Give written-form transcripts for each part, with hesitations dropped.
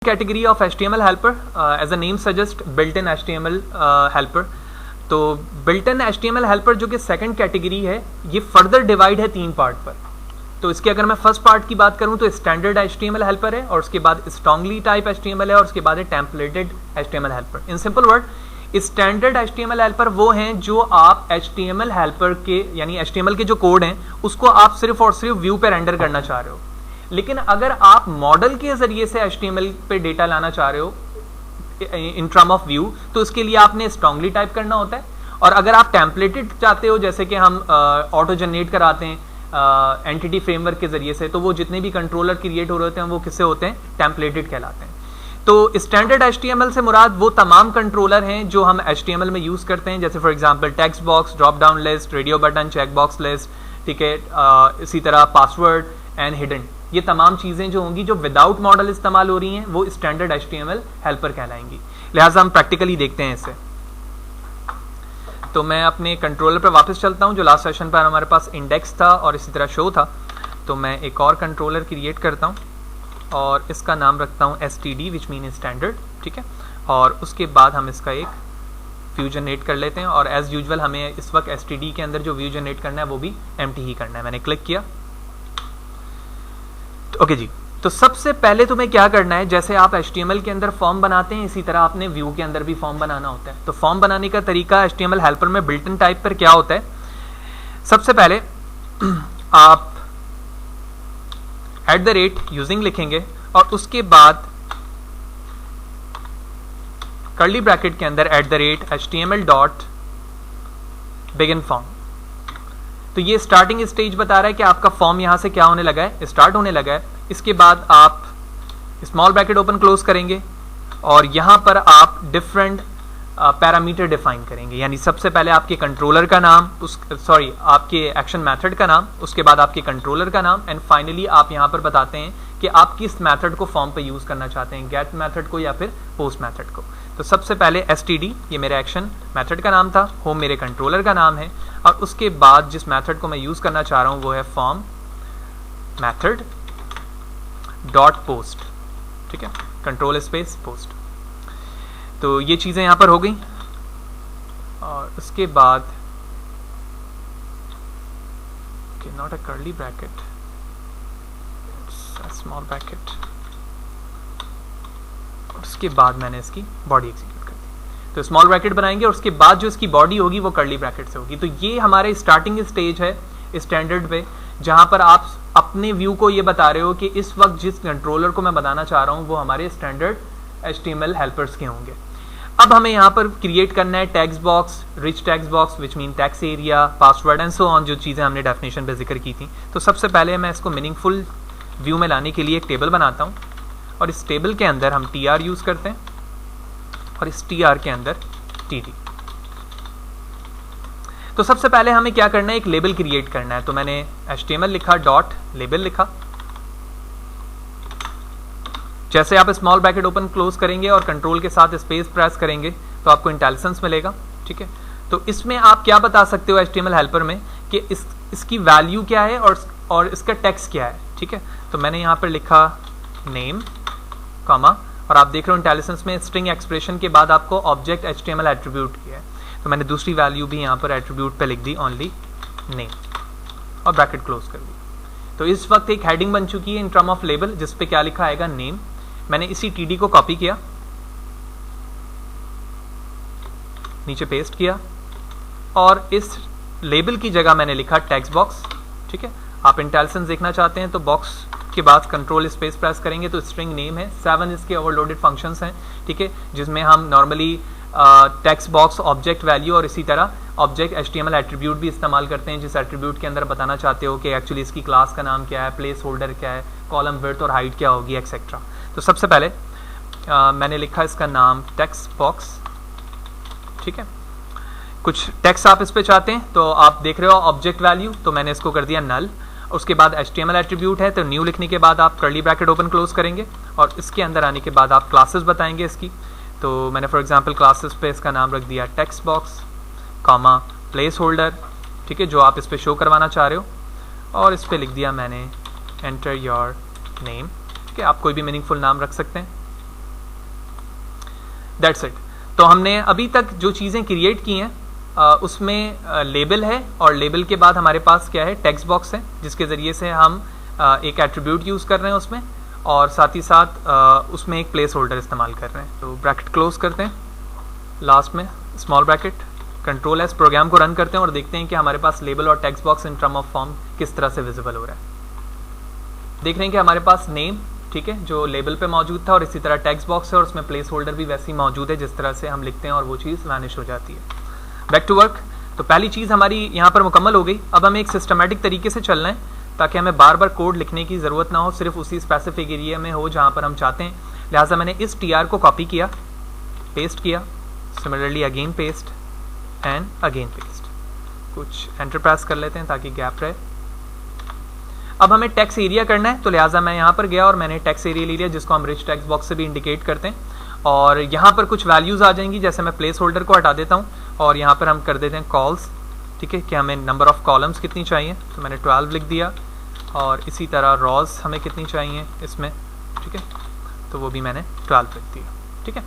Category of HTML helper as a name suggest built in HTML helper. तो built in HTML helper जो कि second category है, ये further divide है 3 part पर। तो इसके अगर मैं फर्स्ट पार्ट की बात करूं तो स्टैंडर्ड HTML हेल्पर है, और उसके बाद स्ट्रांगली टाइप HTML है, और उसके बाद है टेम्पलेटेड HTML helper. In simple word, standard HTML helper वो हैं जो आप HTML हेल्पर के यानी HTML के जो कोड हैं उसको आप सिर्फ और सिर्फ व्यू पे रेंडर करना चाह रहे हो। लेकिन अगर आप मॉडल के जरिए से HTML पे डेटा लाना चाह रहे हो इन टर्म ऑफ व्यू, तो उसके लिए आपने स्ट्रांगली टाइप करना होता है। और अगर आप टेम्पलेटेड चाहते हो, जैसे कि हम ऑटो जनरेट कराते हैं एंटिटी फ्रेमवर्क के जरिए से, तो वो जितने भी कंट्रोलर क्रिएट हो रहे होते हैं वो किससे होते हैं, टेम्पलेटेड कहलाते हैं। तो स्टैंडर्ड HTML से मुराद वो तमाम कंट्रोलर हैं जो हम HTML में यूज करते हैं, जैसे for example text box, drop down list, radio button, check box list, ठीक है, इसी तरह पासवर्ड एंड हिडन। ये तमाम चीजें जो होंगी जो विदाउट मॉडल इस्तेमाल हो रही हैं वो स्टैंडर्ड HTML हेल्पर कहलाएंगी। लिहाजा हम प्रैक्टिकली देखते हैं इसे। तो मैं अपने कंट्रोलर पर वापस चलता हूं। जो लास्ट सेशन पर हमारे पास इंडेक्स था और इसी तरह शो था, तो मैं एक और कंट्रोलर क्रिएट करता हूं और इसका नाम रखता हूं std विच मीन स्टैंडर्ड, ठीक है। और उसके बाद हम इसका एक व्यू जनरेट कर लेते हैं, और एज यूजुअल हमें इस वक्त std के अंदर जो व्यू जनरेट करना है वो भी एम्प्टी ही करना है। मैंने क्लिक किया, ओके जी। तो सबसे पहले तुम्हें क्या करना है, जैसे आप HTML के अंदर फॉर्म बनाते हैं इसी तरह आपने व्यू के अंदर भी फॉर्म बनाना होता है। तो फॉर्म बनाने का तरीका HTML हेल्पर में बिल्ट इन टाइप पर क्या होता है, सबसे पहले आप @यूजिंग लिखेंगे और उसके बाद कर्ली ब्रैकेट के अंदर @HTML डॉट बिगिन फॉर्म। तो ये स्टार्टिंग स्टेज बता रहा है कि आपका फॉर्म यहां से क्या होने लगा है, स्टार्ट होने लगा है। इसके बाद आप स्मॉल ब्रैकेट ओपन क्लोज करेंगे और यहां पर आप डिफरेंट पैरामीटर डिफाइन करेंगे। यानी सबसे पहले आपके कंट्रोलर का नाम, आपके एक्शन मेथड का नाम, उसके बाद आपके कंट्रोलर का नाम, एंड फाइनली आप यहां पर बताते हैं कि आप किस मेथड को फॉर्म पे यूज करना चाहते हैं, गेट मेथड को या फिर पोस्ट मेथड को। तो सबसे पहले std, ये मेरा एक्शन मेथड का नाम था, होम मेरे कंट्रोलर का नाम है, और उसके बाद जिस मेथड को मैं यूज करना चाह रहा हूं वो है फॉर्म मेथड डॉट पोस्ट, ठीक है, कंट्रोल स्पेस पोस्ट। तो ये चीजें यहां पर हो गई, और उसके बाद not a curly bracket, small bracket, उसके बाद मैंने इसकी बॉडी एग्जीक्यूट कर दी। तो स्मॉल ब्रैकेट बनाएंगे और उसके बाद जो इसकी बॉडी होगी वो कर्ली ब्रैकेट से होगी। तो ये हमारे स्टार्टिंग स्टेज है स्टैंडर्ड पे, जहां पर आप अपने व्यू को ये बता रहे हो कि इस वक्त जिस कंट्रोलर को मैं बताना चाह रहा हूं वो हमारे स्टैंडर्ड HTML हेल्पर्स के होंगे। अब हमें यहाँ पर क्रिएट करना है text box, rich text box which mean text area, password and so on, जो चीज़ें हमने डेफिनेशन पे जिक्र की थी। तो सबसे पहले मैं इसको मीनिंगफुल व्यू में लाने के लिए एक टेबल बनाता हूँ, और इस टेबल के अंदर हम tr यूज करते हैं और इस tr के अंदर td। तो सबसे पहले हमें क्या करना है, एक लेबल क्रिएट करना है। तो मैंने HTML लिखा, डॉट लेबल लिखा। जैसे आप स्मॉल ब्रैकेट ओपन क्लोज करेंगे और कंट्रोल के साथ स्पेस प्रेस करेंगे तो आपको इंटेलिजेंस मिलेगा, ठीक है। तो इसमें आप क्या बता सकते हो HTML हेल्पर में कि इसकी वैल्यू क्या है और इसका टेक्स्ट क्या है, ठीक है। तो मैंने यहाँ पर लिखा नेम, कॉमा, और आप देख रहे हो इंटेलिजेंस में स्ट्रिंग एक्सप्रेशन के बाद आपको ऑब्जेक्ट HTML एट्रीब्यूट किया है। तो मैंने दूसरी वैल्यू भी यहाँ पर एट्रीब्यूट पे लिख दी, ओनली नेम, और ब्रैकेट क्लोज कर दी। तो इस वक्त एक हेडिंग बन चुकी है इन टर्म ऑफ लेबल, जिस पे क्या लिखा आएगा, नेम। मैंने इसी td को कॉपी किया, नीचे पेस्ट किया, और इस लेबल की जगह मैंने लिखा टेक्स्ट बॉक्स, ठीक है। आप इंटेलिजेंस देखना चाहते हैं तो बॉक्स के बाद कंट्रोल स्पेस प्रेस करेंगे तो स्ट्रिंग नेम है, 7 इसके ओवरलोडेड फंक्शंस हैं, ठीक है, जिसमें हम normally text box, object value और इसी तरह ऑब्जेक्ट HTML एट्रीब्यूट भी इस्तेमाल करते हैं, जिस एट्रीब्यूट के अंदर बताना चाहते हो कि एक्चुअली इसकी क्लास का नाम क्या है, प्लेस होल्डर क्या है, कॉलम विड्थ और हाइट क्या होगी, एक्सेट्रा। तो सबसे पहले मैंने लिखा इसका नाम टेक्स्ट बॉक्स, ठीक है। कुछ टेक्स्ट आप इस पे चाहते हैं तो आप देख रहे हो ऑब्जेक्ट वैल्यू, तो मैंने इसको कर दिया नल। उसके बाद HTML एट्रीब्यूट है, तो न्यू लिखने के बाद आप कर्ली ब्रैकेट ओपन क्लोज करेंगे और इसके अंदर आने के बाद आप क्लासेस बताएंगे इसकी। तो मैंने फॉर एग्जांपल क्लासेस पे इसका नाम रख दिया text box, comma, place holder, ठीक है, जो आप इस पे शो करवाना चाह रहे हो, और इस पे लिख दिया मैंने एंटर योर नेम, ठीक है। आप कोई भी मीनिंगफुल नाम रख सकते हैं। That's it. तो हमने अभी तक जो चीज़ें क्रिएट की हैं उसमें लेबल है, और लेबल के बाद हमारे पास क्या है, टेक्स्ट बॉक्स है, जिसके ज़रिए से हम एक एट्रीब्यूट यूज़ कर रहे हैं उसमें, और साथ ही साथ उसमें एक प्लेस होल्डर इस्तेमाल कर रहे हैं। तो ब्रैकेट क्लोज करते हैं, लास्ट में small bracket, control S, program को रन करते हैं और देखते हैं कि हमारे पास लेबल और text box in term of form किस तरह से विजिबल हो रहा है। देख रहे हैं कि हमारे पास नेम, ठीक है, जो लेबल पे मौजूद था, और इसी तरह टेक्स्ट बॉक्स है और उसमें प्लेस होल्डर भी वैसे ही मौजूद है जिस तरह से हम लिखते हैं, और वो चीज़ वैनिश हो जाती है। Back to work. तो पहली चीज़ हमारी यहाँ पर मुकम्मल हो गई। अब हमें एक सिस्टमेटिक तरीके से चलना है ताकि हमें बार बार कोड लिखने की ज़रूरत ना हो, सिर्फ उसी स्पेसिफिक एरिया में हो जहाँ पर हम चाहते हैं। लिहाजा मैंने इस TR को कॉपी किया, पेस्ट किया, similarly again paste and again paste. कुछ एंटर प्रेस कर लेते हैं ताकि गैप रहे। अब हमें टेक्स्ट एरिया करना है, तो लिहाजा मैं यहाँ पर गया और मैंने टेक्स्ट एरिया ले लिया, जिसको हम रिच टेक्स्ट बॉक्स से भी इंडिकेट करते हैं। और यहाँ पर कुछ वैल्यूज़ आ जाएंगी, जैसे मैं प्लेस होल्डर को हटा देता हूँ और यहाँ पर हम कर देते हैं कॉल्स, ठीक है, कि हमें नंबर ऑफ़ कॉलम्स कितनी चाहिए, तो मैंने 12 लिख दिया। और इसी तरह रॉज हमें कितनी चाहिए इसमें, ठीक है, तो वो भी मैंने 12 लिख दिया, ठीक है।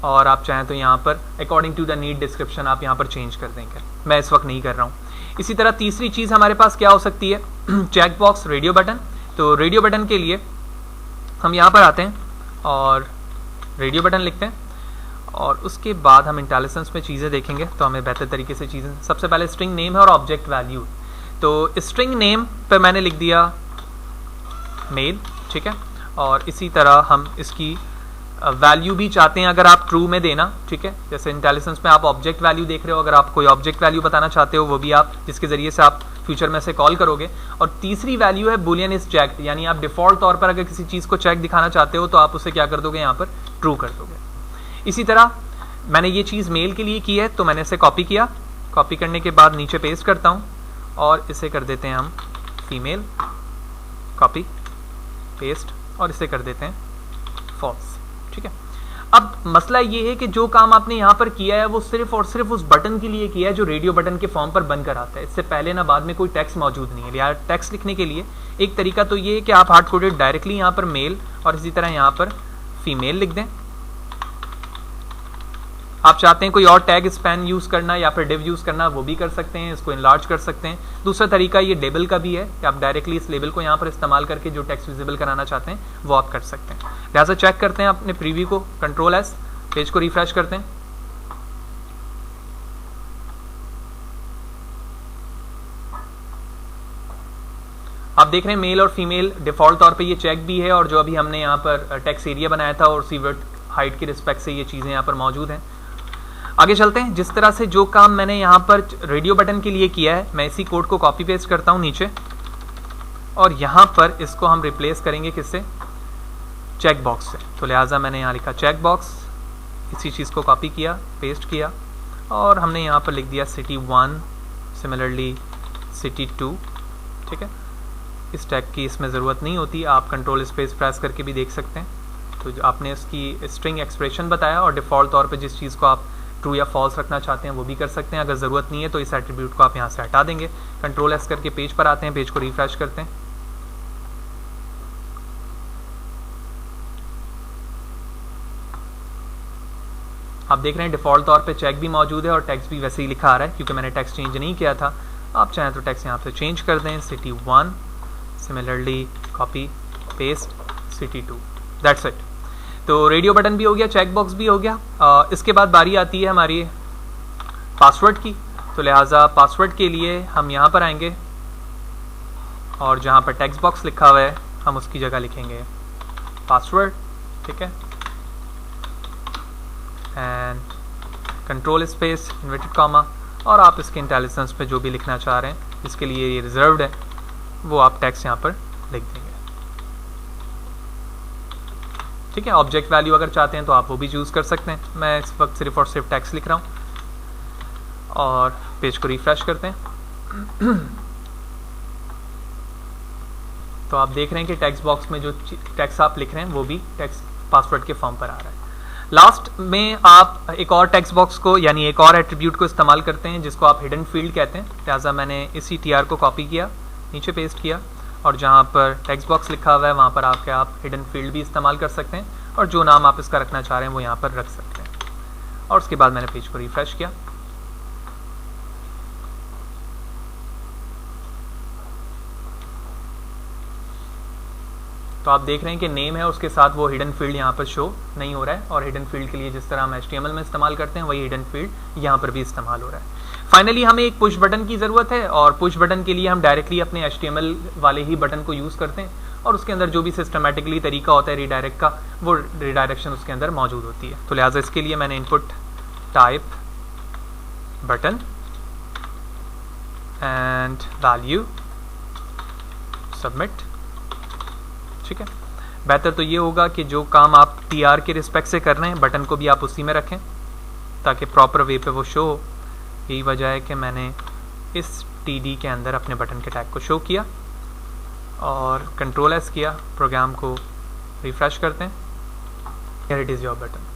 और आप चाहें तो यहाँ पर according to the need description आप यहाँ पर चेंज कर देंगे, मैं इस वक्त नहीं कर रहा हूँ। इसी तरह तीसरी चीज़ हमारे पास क्या हो सकती है, चेक बॉक्स, रेडियो बटन। तो रेडियो बटन के लिए हम यहाँ पर आते हैं और रेडियो बटन लिखते हैं, और उसके बाद हम इंटेलिजेंस में चीज़ें देखेंगे तो हमें बेहतर तरीके से चीज़ें। सबसे पहले स्ट्रिंग नेम है और ऑब्जेक्ट वैल्यू। तो स्ट्रिंग नेम पर मैंने लिख दिया मेल, ठीक है, और इसी तरह हम इसकी वैल्यू भी चाहते हैं अगर आप ट्रू में देना, ठीक है, जैसे इंटेलिजेंस में आप ऑब्जेक्ट वैल्यू देख रहे हो, अगर आप कोई ऑब्जेक्ट वैल्यू बताना चाहते हो वो भी आप, जिसके ज़रिए से आप फ्यूचर में से कॉल करोगे। और तीसरी वैल्यू है बुलियन इज चेक्ड, यानी आप डिफ़ॉल्ट तौर पर अगर किसी चीज़ को चेक दिखाना चाहते हो तो आप उसे क्या कर दोगे, यहाँ पर ट्रू कर दोगे। इसी तरह मैंने ये चीज़ मेल के लिए की है, तो मैंने इसे कॉपी किया, कॉपी करने के बाद नीचे पेस्ट करता हूँ और इसे कर देते हैं हम फीमेल, कॉपी पेस्ट, और इसे कर देते हैं फॉल्स, ठीक है। अब मसला ये है कि जो काम आपने यहाँ पर किया है वो सिर्फ और सिर्फ उस बटन के लिए किया है जो रेडियो बटन के फॉर्म पर बनकर आता है, इससे पहले ना बाद में कोई टेक्स्ट मौजूद नहीं है। यार टेक्स्ट लिखने के लिए एक तरीका तो ये है कि आप हार्ड कोडेड डायरेक्टली यहाँ पर मेल और इसी तरह यहाँ पर फीमेल लिख दें। आप चाहते हैं कोई और टैग स्पैन यूज़ करना या फिर डिव यूज़ करना, वो भी कर सकते हैं, इसको इनलार्ज कर सकते हैं। दूसरा तरीका ये लेबल का भी है कि आप डायरेक्टली इस लेबल को यहाँ पर इस्तेमाल करके जो टेक्स्ट विजिबल कराना चाहते हैं वो आप कर सकते हैं। लिहाजा चेक करते हैं अपने प्रीव्यू को, कंट्रोल एस, पेज को रिफ्रेश करते हैं। आप देख रहे हैं मेल और फीमेल डिफॉल्ट तौर पे ये चेक भी है, और जो अभी हमने यहाँ पर टेक्स्ट एरिया बनाया था और उसी विड्थ हाइट की रिस्पेक्ट से ये चीज़ें यहाँ पर मौजूद हैं। आगे चलते हैं। जिस तरह से जो काम मैंने यहाँ पर रेडियो बटन के लिए किया है, मैं इसी कोड को कॉपी पेस्ट करता हूँ नीचे, और यहाँ पर इसको हम रिप्लेस करेंगे किससे, चेक बॉक्स से। तो लिहाजा मैंने यहाँ लिखा चेक बॉक्स, इसी चीज़ को कॉपी किया, पेस्ट किया, और हमने यहाँ पर लिख दिया सिटी 1, सिमिलरली सिटी 2, ठीक है। इस टैग की इसमें ज़रूरत नहीं होती, आप कंट्रोल स्पेस प्रेस करके भी देख सकते हैं। तो आपने इसकी स्ट्रिंग एक्सप्रेशन बताया, और डिफ़ॉल्ट तौर पे जिस चीज़ को आप ट्रू या फॉल्स रखना चाहते हैं वो भी कर सकते हैं। अगर ज़रूरत नहीं है तो इस एट्रीब्यूट को आप यहाँ से हटा देंगे। कंट्रोल एस करके पेज पर आते हैं, पेज को रिफ्रेश करते हैं। आप देख रहे हैं डिफ़ॉल्ट तौर पे चेक भी मौजूद है और टेक्स्ट भी वैसे ही लिखा आ रहा है, क्योंकि मैंने टेक्स्ट चेंज नहीं किया था। आप चाहें तो टेक्स्ट यहाँ से चेंज कर दें, city 1, similarly copy paste city 2, that's it. तो रेडियो बटन भी हो गया, चेक बॉक्स भी हो गया। इसके बाद बारी आती है हमारी पासवर्ड की। तो लिहाजा पासवर्ड के लिए हम यहाँ पर आएंगे और जहाँ पर टेक्स्ट बॉक्स लिखा हुआ है हम उसकी जगह लिखेंगे पासवर्ड, ठीक है, and control space inverted comma, और आप इसके इंटेलिजेंस पे जो भी लिखना चाह रहे हैं जिसके लिए ये रिजर्व्ड है वो आप टेक्स्ट यहाँ पर लिख देंगे, ठीक है। ऑब्जेक्ट वैल्यू अगर चाहते हैं तो आप वो भी यूज़ कर सकते हैं। मैं इस वक्त सिर्फ और सिर्फ टेक्स्ट लिख रहा हूँ, और पेज को रिफ्रेश करते हैं। तो आप देख रहे हैं कि टेक्स्ट बॉक्स में जो टेक्स्ट आप लिख रहे हैं वो भी टेक्स्ट पासवर्ड के फॉर्म पर आ रहा है। लास्ट में आप एक और टेक्स्ट बॉक्स को यानी एक और एट्रीब्यूट को इस्तेमाल करते हैं जिसको आप हिडन फील्ड कहते हैं। लिहाजा मैंने इसी TR को कॉपी किया, नीचे पेस्ट किया, और जहाँ पर टेक्स्ट बॉक्स लिखा हुआ है वहाँ पर आप हिडन फील्ड भी इस्तेमाल कर सकते हैं, और जो नाम आप इसका रखना चाह रहे हैं वो यहाँ पर रख सकते हैं। और उसके बाद मैंने पेज को रिफ्रेश किया। तो आप देख रहे हैं कि नेम है, उसके साथ वो हिडन फील्ड यहाँ पर शो नहीं हो रहा है, और हिडन फील्ड के लिए जिस तरह हम HTML में इस्तेमाल करते हैं वही हिडन फील्ड यहाँ पर भी इस्तेमाल हो रहा है। फाइनली हमें एक पुश बटन की ज़रूरत है, और पुश बटन के लिए हम डायरेक्टली अपने HTML वाले ही बटन को यूज़ करते हैं, और उसके अंदर जो भी सिस्टमेटिकली तरीका होता है रीडायरेक्ट का, वो रीडायरेक्शन उसके अंदर मौजूद होती है। तो लिहाजा इसके लिए मैंने input type button and value submit. ठीक है, बेहतर तो ये होगा कि जो काम आप TR के रिस्पेक्ट से कर रहे हैं बटन को भी आप उसी में रखें ताकि प्रॉपर वे पे वो शो हो। यही वजह है कि मैंने इस TD के अंदर अपने बटन के टैग को शो किया और कंट्रोल S किया, प्रोग्राम को रिफ्रेश करते हैं, here it is your button.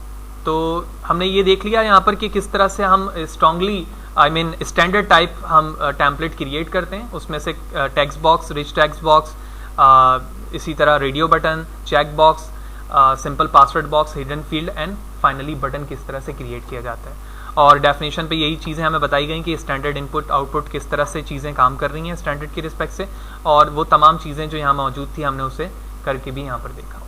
तो हमने ये देख लिया यहाँ पर कि किस तरह से हम स्ट्रांगली स्टैंडर्ड टाइप हम टेम्पलेट क्रिएट करते हैं। उसमें से text box, rich text box, इसी तरह radio button, check box, simple password box, hidden field and finally button किस तरह से क्रिएट किया जाता है। और डेफिनेशन पे यही चीज़ें हमें बताई गई कि स्टैंडर्ड इनपुट आउटपुट किस तरह से चीज़ें काम कर रही हैं स्टैंडर्ड के रिस्पेक्ट से, और वो तमाम चीज़ें जो यहाँ मौजूद थी हमने उसे करके भी यहाँ पर देखा।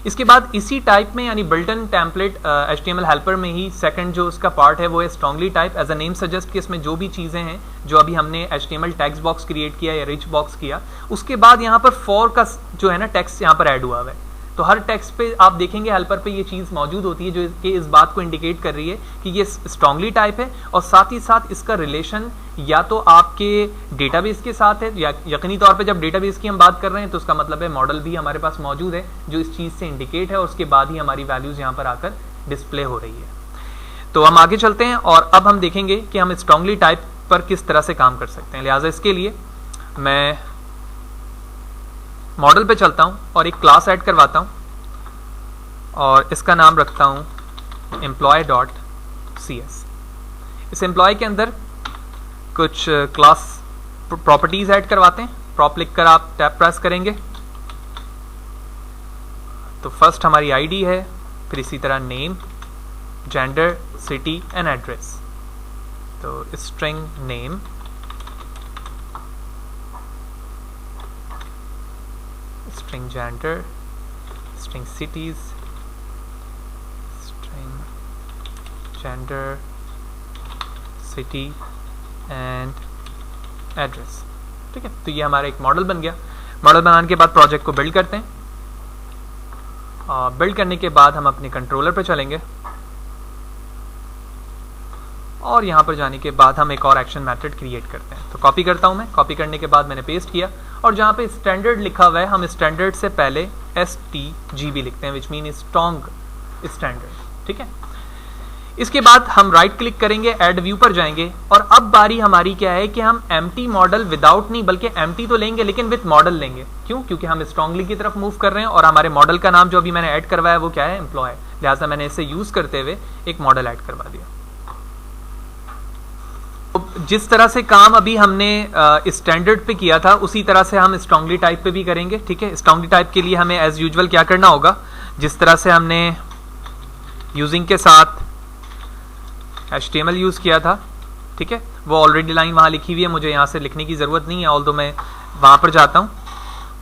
इसके बाद इसी टाइप में यानी built in template HTML helper में ही सेकंड जो उसका पार्ट है वो है strongly type. As a name suggest कि इसमें जो भी चीज़ें हैं जो अभी हमने HTML टेक्स्ट बॉक्स क्रिएट किया या रिच बॉक्स किया, उसके बाद यहाँ पर फॉर का जो है ना टेक्स्ट यहाँ पर ऐड हुआ हुआ है। तो हर टेक्स्ट पे आप देखेंगे हेल्पर पे ये चीज़ मौजूद होती है जो कि इस बात को इंडिकेट कर रही है कि ये स्ट्रांगली टाइप है, और साथ ही साथ इसका रिलेशन या तो आपके डेटाबेस के साथ है, या यकीनी तौर पे जब डेटाबेस की हम बात कर रहे हैं तो उसका मतलब है मॉडल भी हमारे पास मौजूद है जो इस चीज़ से इंडिकेट है, और उसके बाद ही हमारी वैल्यूज़ यहाँ पर आकर डिस्प्ले हो रही है। तो हम आगे चलते हैं और अब हम देखेंगे कि हम स्ट्रांगली टाइप पर किस तरह से काम कर सकते हैं। लिहाजा इसके लिए मैं मॉडल पे चलता हूँ और एक क्लास ऐड करवाता हूँ और इसका नाम रखता हूँ employee.cs। इस एम्प्लॉय के अंदर कुछ क्लास प्रॉपर्टीज ऐड करवाते हैं। प्रॉप लिख कर आप टैब प्रेस करेंगे तो फर्स्ट हमारी आईडी है, फिर इसी तरह name, gender, city and address. तो string name, string gender, string cities, string gender, city and address. ठीक है, तो ये हमारा एक मॉडल बन गया। मॉडल बनाने के बाद प्रोजेक्ट को बिल्ड करते हैं। बिल्ड करने के बाद हम अपने कंट्रोलर पर चलेंगे और यहाँ पर जाने के बाद हम एक और एक्शन मेथड क्रिएट करते हैं। तो कॉपी करता हूँ मैं, कॉपी करने के बाद मैंने पेस्ट किया और जहाँ पे स्टैंडर्ड लिखा हुआ है हम स्टैंडर्ड से पहले STGB लिखते हैं, विच मीन स्ट्रॉन्ग स्टैंडर्ड। ठीक है, इसके बाद हम राइट क्लिक करेंगे, ऐड व्यू पर जाएंगे और अब बारी हमारी क्या है कि हम एम्प्टी मॉडल विदाउट नहीं बल्कि एम्प्टी तो लेंगे लेकिन विद मॉडल लेंगे। क्यों? क्योंकि हम स्ट्रांगली की तरफ मूव कर रहे हैं और हमारे मॉडल का नाम जो अभी मैंने ऐड करवाया वो क्या है, एम्प्लॉय। लिहाजा मैंने इसे यूज करते हुए एक मॉडल ऐड करवा दिया। जिस तरह से काम अभी हमने स्टैंडर्ड पे किया था उसी तरह से हम स्ट्रांगली टाइप पे भी करेंगे। ठीक है, स्ट्रांगली टाइप के लिए हमें एज यूजुअल क्या करना होगा, जिस तरह से हमने यूजिंग के साथ HTML यूज़ किया था, ठीक है, वो ऑलरेडी लाइन वहाँ लिखी हुई है, मुझे यहाँ से लिखने की ज़रूरत नहीं है। ऑल्दो मैं वहाँ पर जाता हूँ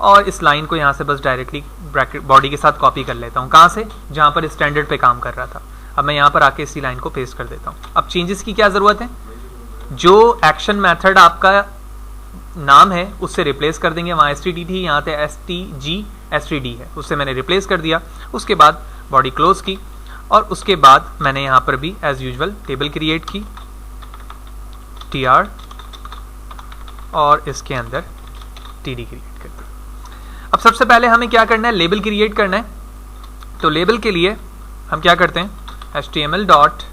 और इस लाइन को यहाँ से बस डायरेक्टली ब्रैकेट बॉडी के साथ कॉपी कर लेता हूँ। कहाँ से? जहाँ पर स्टैंडर्ड पे काम कर रहा था। अब मैं यहाँ पर आके इसी लाइन को पेस्ट कर देता हूँ। अब चेंजेस की क्या ज़रूरत है, जो एक्शन मेथड आपका नाम है उससे रिप्लेस कर देंगे। वहाँ STD थी, यहाँ पे STD है, उससे मैंने रिप्लेस कर दिया। उसके बाद बॉडी क्लोज की और उसके बाद मैंने यहाँ पर भी एज यूजुअल टेबल क्रिएट की, TR, और इसके अंदर TD क्रिएट कर दी। अब सबसे पहले हमें क्या करना है, लेबल क्रिएट करना है। तो लेबल के लिए हम क्या करते हैं, HTML.label।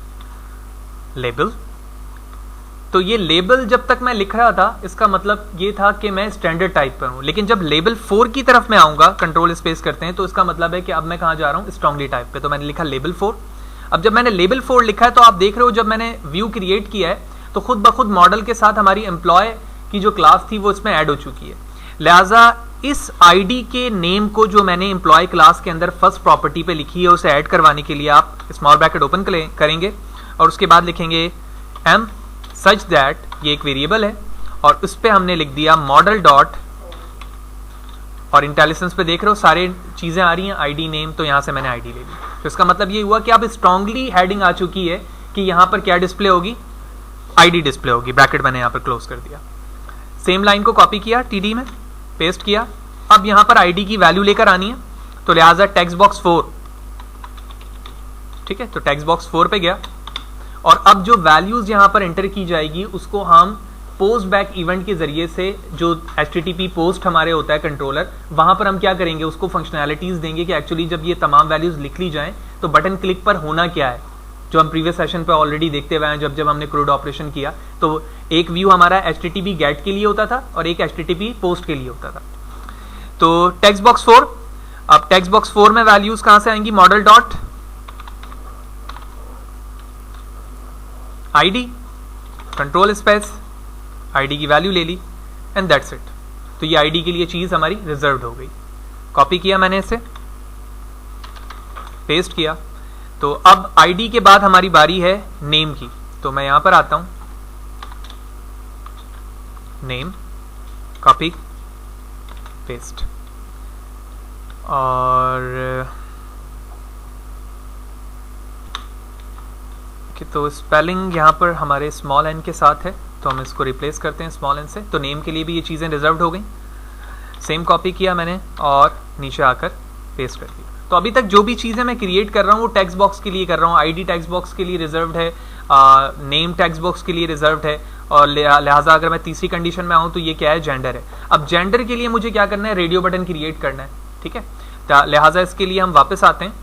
तो ये लेबल जब तक मैं लिख रहा था इसका मतलब ये था कि मैं स्टैंडर्ड टाइप पर हूँ, लेकिन जब लेबल 4 की तरफ मैं आऊँगा, कंट्रोल स्पेस करते हैं, तो इसका मतलब है कि अब मैं कहाँ जा रहा हूँ, स्ट्रांगली टाइप पे। तो मैंने लिखा लेबल 4। अब जब मैंने लेबल 4 लिखा है तो आप देख रहे हो जब मैंने व्यू क्रिएट किया है तो खुद ब खुद मॉडल के साथ हमारी एम्प्लॉय की जो क्लास थी वो इसमें ऐड हो चुकी है। लिहाजा इस आईडी के नेम को जो मैंने एम्प्लॉय क्लास के अंदर फर्स्ट प्रॉपर्टी पे लिखी है उसे ऐड करवाने के लिए आप स्मॉल ब्रैकेट ओपन करेंगे और उसके बाद लिखेंगे m सच दैट, ये एक वेरिएबल है और उस पर हमने लिख दिया मॉडल डॉट, और इंटेलिजेंस पे देख रहे हो सारे चीजें आ रही हैं आईडी नेम, तो यहां से मैंने आईडी ले ली। तो इसका मतलब ये हुआ कि अब स्ट्रांगली हेडिंग आ चुकी है कि यहां पर क्या डिस्प्ले होगी, आईडी डिस्प्ले होगी। ब्रैकेट मैंने यहां पर क्लोज कर दिया। सेम लाइन को कॉपी किया, टीडी में पेस्ट किया। अब यहां पर आईडी की वैल्यू लेकर आनी है, तो लिहाजा टेक्स्ट बॉक्स 4, ठीक है, तो टेक्स्ट बॉक्स 4 पे गया और अब जो वैल्यूज यहां पर एंटर की जाएगी उसको हम पोस्ट बैक इवेंट के जरिए से, जो HTTP पोस्ट हमारे होता है कंट्रोलर, वहां पर हम क्या करेंगे, उसको फंक्शनैलिटीज देंगे कि एक्चुअली जब ये तमाम वैल्यूज लिख ली जाएं तो बटन क्लिक पर होना क्या है, जो हम प्रीवियस सेशन पे ऑलरेडी देखते हुए हैं। जब हमने क्रूड ऑपरेशन किया तो एक व्यू हमारा HTTP गेट के लिए होता था और एक HTTP पोस्ट के लिए होता था। तो टेक्स्ट बॉक्स 4, अब टेक्स्ट बॉक्स 4 में वैल्यूज कहां से आएंगी, model dot ID, control space ID की वैल्यू ले ली एंड दैट्स इट। तो ये आईडी के लिए चीज हमारी रिजर्व्ड हो गई। कॉपी किया मैंने इसे, पेस्ट किया। तो अब आईडी के बाद हमारी बारी है नेम की, तो मैं यहां पर आता हूं, नेम, कॉपी, पेस्ट, और तो स्पेलिंग यहां पर हमारे स्मॉल एन के साथ है, तो हम इसको रिप्लेस करते हैं स्मॉल एन से। तो नेम के लिए भी ये चीज़ें रिजर्व्ड हो गई। सेम कॉपी किया मैंने और नीचे आकर पेस्ट कर दिया। तो अभी तक जो भी चीज़ें मैं क्रिएट कर रहा हूँ वो टेक्स्ट बॉक्स के लिए कर रहा हूँ। आईडी टेक्स्ट बॉक्स के लिए रिजर्व्ड है, नेम टेक्स्ट बॉक्स के लिए रिजर्व्ड है, और लिहाजा अगर मैं तीसरी कंडीशन में आऊँ तो ये क्या है, जेंडर है। अब जेंडर के लिए मुझे क्या करना है, रेडियो बटन क्रिएट करना है, ठीक है। लिहाजा इसके लिए हम वापस आते हैं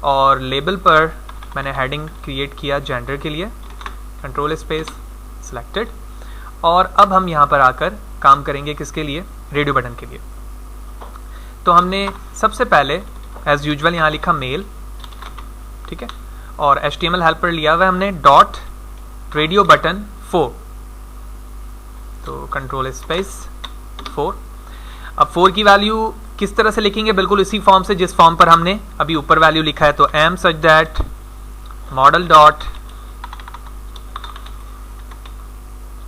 और लेबल पर मैंने हेडिंग क्रिएट किया जेंडर के लिए, कंट्रोल स्पेस सिलेक्टेड, और अब हम यहाँ पर आकर काम करेंगे किसके लिए, रेडियो बटन के लिए। तो हमने सबसे पहले एज यूजुअल यहाँ लिखा मेल, ठीक है, और HTML हेल्पर लिया हुआ है हमने डॉट रेडियो बटन 4, तो कंट्रोल स्पेस 4। अब 4 की वैल्यू किस तरह से लिखेंगे, बिल्कुल इसी फॉर्म से जिस फॉर्म पर हमने अभी ऊपर वैल्यू लिखा है। तो m such that model dot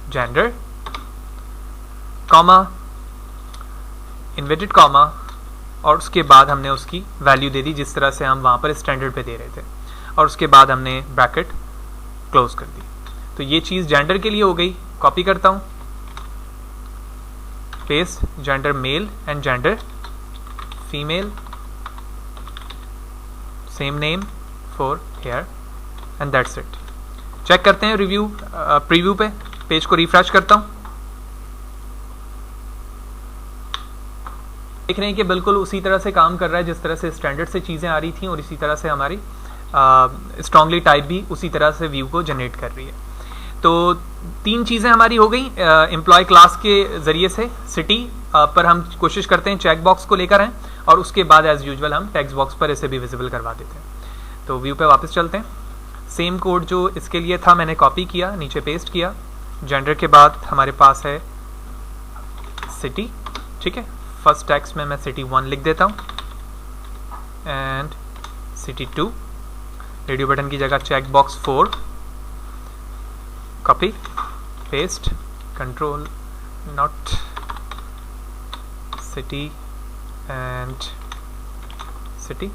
gender, comma, inverted comma, और उसके बाद हमने उसकी वैल्यू दे दी जिस तरह से हम वहां पर स्टैंडर्ड पे दे रहे थे, और उसके बाद हमने ब्रैकेट क्लोज कर दी। तो ये चीज जेंडर के लिए हो गई। कॉपी करता हूं, paste, gender male and gender female, same name for here and that's it. Check करते हैं रिव्यू प्रीव्यू पे, पेज को रिफ्रेश करता हूं, देख रहे हैं कि बिल्कुल उसी तरह से काम कर रहा है जिस तरह से स्टैंडर्ड से चीजें आ रही थी, और इसी तरह से हमारी स्ट्रांगली टाइप भी उसी तरह से व्यू को जनरेट कर रही है। तो 3 चीजें हमारी हो गई एम्प्लॉय क्लास के जरिए से। सिटी पर हम कोशिश करते हैं चेक बॉक्स को लेकर आए, और उसके बाद एज यूजुअल हम टेक्स्ट बॉक्स पर इसे भी विजिबल करवा देते हैं। तो व्यू पे वापस चलते हैं। सेम कोड जो इसके लिए था मैंने कॉपी किया, नीचे पेस्ट किया। जेंडर के बाद हमारे पास है सिटी, ठीक है। फर्स्ट टेक्स्ट में मैं सिटी 1 लिख देता हूँ एंड सिटी 2। रेडियो बटन की जगह check box 4, copy, paste, control not city and city.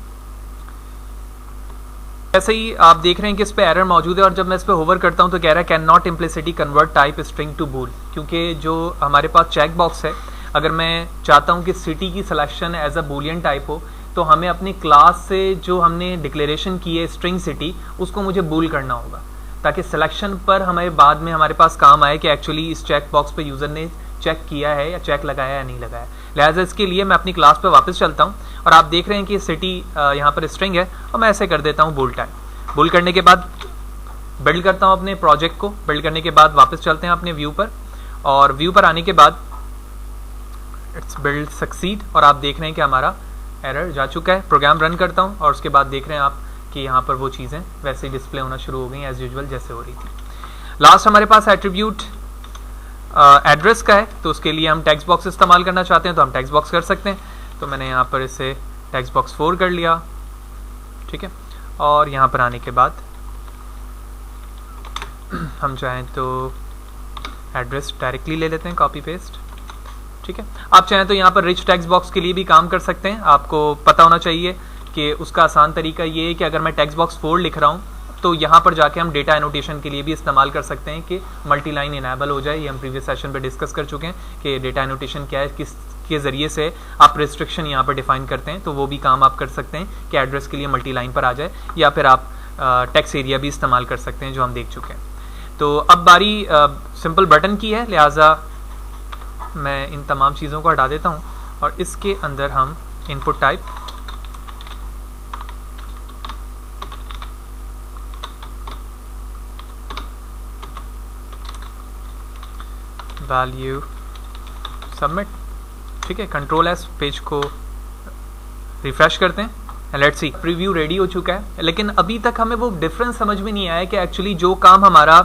ऐसे ही आप देख रहे हैं कि इस पे एरर मौजूद है, और जब मैं इस पे होवर करता हूं तो कह रहा है cannot implicitly convert type string to bool, क्योंकि जो हमारे पास चेक बॉक्स है, अगर मैं चाहता हूं कि सिटी की selection as a boolean type हो, तो हमें अपनी क्लास से जो हमने डिक्लेरेशन की है स्ट्रिंग सिटी, उसको मुझे बूल करना होगा, ताकि सिलेक्शन पर हमें बाद में हमारे पास काम आए कि एक्चुअली इस चेक बॉक्स पे यूजर ने चेक किया है या चेक लगाया या नहीं लगाया। लिहाजा इसके लिए मैं अपनी क्लास पे वापस चलता हूँ, और आप देख रहे हैं कि सिटी यहाँ पर स्ट्रिंग है, और मैं ऐसे कर देता हूँ बूल टाइप। बूल करने के बाद बिल्ड करता हूँ अपने प्रोजेक्ट को। बिल्ड करने के बाद वापस चलते हैं अपने व्यू पर, और व्यू पर आने के बाद इट्स बिल्ड सक्सीड, और आप देख रहे हैं कि हमारा एरर जा चुका है। प्रोग्राम रन करता हूँ, और उसके बाद देख रहे हैं आप कि यहाँ पर वो चीज़ें वैसे ही डिस्प्ले होना शुरू हो गई एज यूजुअल जैसे हो रही थी। लास्ट हमारे पास एट्रीब्यूट एड्रेस का है तो उसके लिए हम टेक्स्ट बॉक्स इस्तेमाल करना चाहते हैं तो हम टेक्स्ट बॉक्स कर सकते हैं। तो मैंने यहाँ पर इसे टेक्स्ट बॉक्स 4 कर लिया, ठीक है। और यहाँ पर आने के बाद हम चाहें तो एड्रेस डायरेक्टली ले लेते हैं, कॉपी पेस्ट, ठीक है। आप चाहें तो यहाँ पर रिच टेक्स्ट बॉक्स के लिए भी काम कर सकते हैं। आपको पता होना चाहिए कि उसका आसान तरीका ये है कि अगर मैं टेक्स्ट बॉक्स 4 लिख रहा हूँ तो यहाँ पर जाके हम डेटा एनोटेशन के लिए भी इस्तेमाल कर सकते हैं कि मल्टी लाइन इनेबल हो जाए। ये हम प्रीवियस सेशन पे डिस्कस कर चुके हैं कि डेटा एनोटेशन क्या है, किस के ज़रिए से आप रिस्ट्रिक्शन यहाँ पर डिफाइन करते हैं। तो वो भी काम आप कर सकते हैं कि एड्रेस के लिए मल्टी लाइन पर आ जाए, या फिर आप टेक्स्ट एरिया भी इस्तेमाल कर सकते हैं जो हम देख चुके हैं। तो अब बारी सिंपल बटन की है, लिहाजा मैं इन तमाम चीज़ों को हटा देता हूँ और इसके अंदर हम इनपुट टाइप वैल्यू सबमिट, ठीक है। कंट्रोल एस, पेज को रिफ्रेश करते हैं। लेट्स सी, प्रीव्यू रेडी हो चुका है, लेकिन अभी तक हमें वो डिफरेंस समझ में नहीं आया कि एक्चुअली जो काम हमारा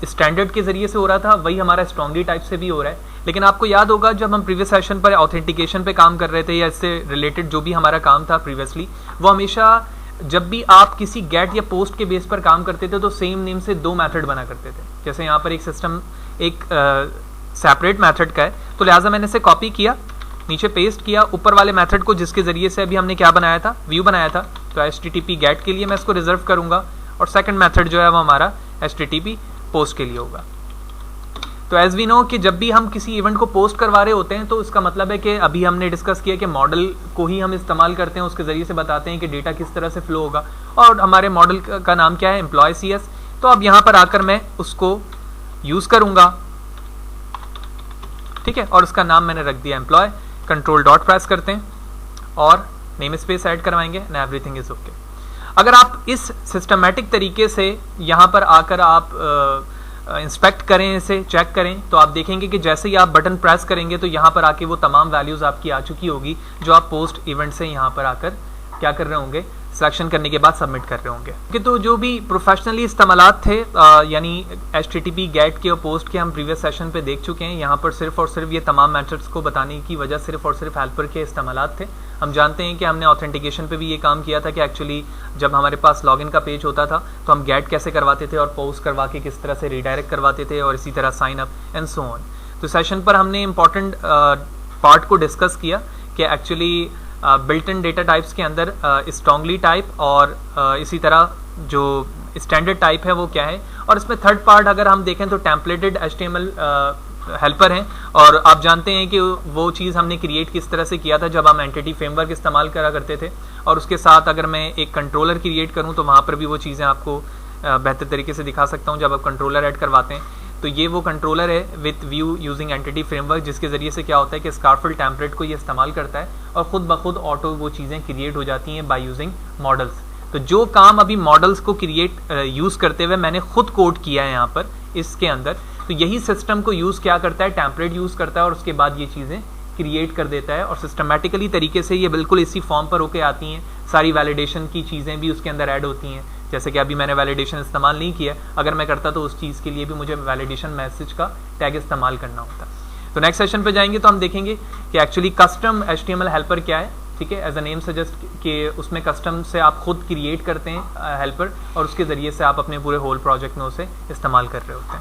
स्टैंडर्ड के जरिए से हो रहा था वही हमारा स्ट्रॉन्गली टाइप से भी हो रहा है। लेकिन आपको याद होगा जब हम प्रीवियस सेशन पर ऑथेंटिकेशन पे काम कर रहे थे या इससे रिलेटेड जो भी हमारा काम था प्रीवियसली, वो हमेशा जब भी आप किसी गेट या पोस्ट के बेस पर काम करते थे तो सेम नेम से 2 मेथड बना करते थे। जैसे यहाँ पर एक सिस्टम एक सेपरेट मेथड का है, तो लिहाजा मैंने इसे कॉपी किया, नीचे पेस्ट किया, ऊपर वाले मेथड को जिसके जरिए से अभी हमने क्या बनाया था, व्यू बनाया था, तो HTTP गेट के लिए मैं इसको रिजर्व करूंगा और सेकंड मेथड जो है वो हमारा HTTP पोस्ट के लिए होगा। तो एज वी नो कि जब भी हम किसी इवेंट को पोस्ट करवा रहे होते हैं तो इसका मतलब है कि अभी हमने डिस्कस किया कि मॉडल को ही हम इस्तेमाल करते हैं, उसके जरिए से बताते हैं कि डेटा किस तरह से फ्लो होगा, और हमारे मॉडल का नाम क्या है, एम्प्लॉय CS। तो अब यहाँ पर आकर मैं उसको यूज करूंगा, ठीक है, और उसका नाम मैंने रख दिया एम्प्लॉय। कंट्रोल डॉट प्रेस करते हैं और नेम स्पेस ऐड करवाएंगे एंड एवरीथिंग इज ओके। अगर आप इस सिस्टमैटिक तरीके से यहाँ पर आकर आप इंस्पेक्ट करें, इसे चेक करें, तो आप देखेंगे कि जैसे ही आप बटन प्रेस करेंगे तो यहाँ पर आके वो तमाम वैल्यूज आपकी आ चुकी होगी जो आप पोस्ट इवेंट से यहाँ पर आकर क्या कर रहे होंगे, सिलेक्शन करने के बाद सबमिट कर रहे होंगे। कि तो जो भी प्रोफेशनली इस्तेमालात थे यानी HTTP गेट के और पोस्ट के हम प्रीवियस सेशन पे देख चुके हैं। यहाँ पर सिर्फ और सिर्फ ये तमाम मेथड्स को बताने की वजह सिर्फ और सिर्फ हेल्पर के इस्तेमालात थे। हम जानते हैं कि हमने ऑथेंटिकेशन पे भी ये काम किया था कि एक्चुअली जब हमारे पास लॉगिन का पेज होता था तो हम गेट कैसे करवाते थे और पोस्ट करवा के किस तरह से रिडायरेक्ट करवाते थे और इसी तरह sign up and so on. तो सेशन पर हमने इंपॉर्टेंट पार्ट को डिस्कस किया कि actually built in data types के अंदर स्ट्रॉन्गली टाइप और इसी तरह जो स्टैंडर्ड टाइप है वो क्या है, और इसमें थर्ड पार्ट अगर हम देखें तो टेम्पलेटेड HTML हेल्पर हैं। और आप जानते हैं कि वो चीज़ हमने क्रिएट किस तरह से किया था जब हम एंटिटी फ्रेमवर्क इस्तेमाल करा करते थे, और उसके साथ अगर मैं एक कंट्रोलर क्रिएट करूं तो वहाँ पर भी वो चीज़ें आपको बेहतर तरीके से दिखा सकता हूँ जब आप कंट्रोलर ऐड करवाते हैं। तो ये वो कंट्रोलर है with Vue using entity framework, जिसके ज़रिए से क्या होता है कि स्कारफिल टेम्पलेट को ये इस्तेमाल करता है और ख़ुद ब खुद ऑटो वो चीज़ें क्रिएट हो जाती हैं बाय यूजिंग मॉडल्स। तो जो काम अभी मॉडल्स को क्रिएट यूज़ करते हुए मैंने खुद कोड किया है यहाँ पर इसके अंदर, तो यही सिस्टम को यूज़ क्या करता है, टेम्पलेट यूज़ करता है और उसके बाद ये चीज़ें क्रिएट कर देता है और सिस्टमेटिकली तरीके से ये बिल्कुल इसी फॉर्म पर होके आती हैं। सारी वैलिडेशन की चीज़ें भी उसके अंदर ऐड होती हैं, जैसे कि अभी मैंने वैलिडेशन इस्तेमाल नहीं किया, अगर मैं करता तो उस चीज़ के लिए भी मुझे वैलिडेशन मैसेज का टैग इस्तेमाल करना होता। तो नेक्स्ट सेशन पे जाएंगे तो हम देखेंगे कि एक्चुअली कस्टम HTML हेल्पर क्या है, ठीक है। एज अ नेम सजेस्ट कि उसमें कस्टम से आप खुद क्रिएट करते हैं हेल्पर और उसके ज़रिए से आप अपने पूरे होल प्रोजेक्ट में उसे इस्तेमाल कर रहे होते हैं।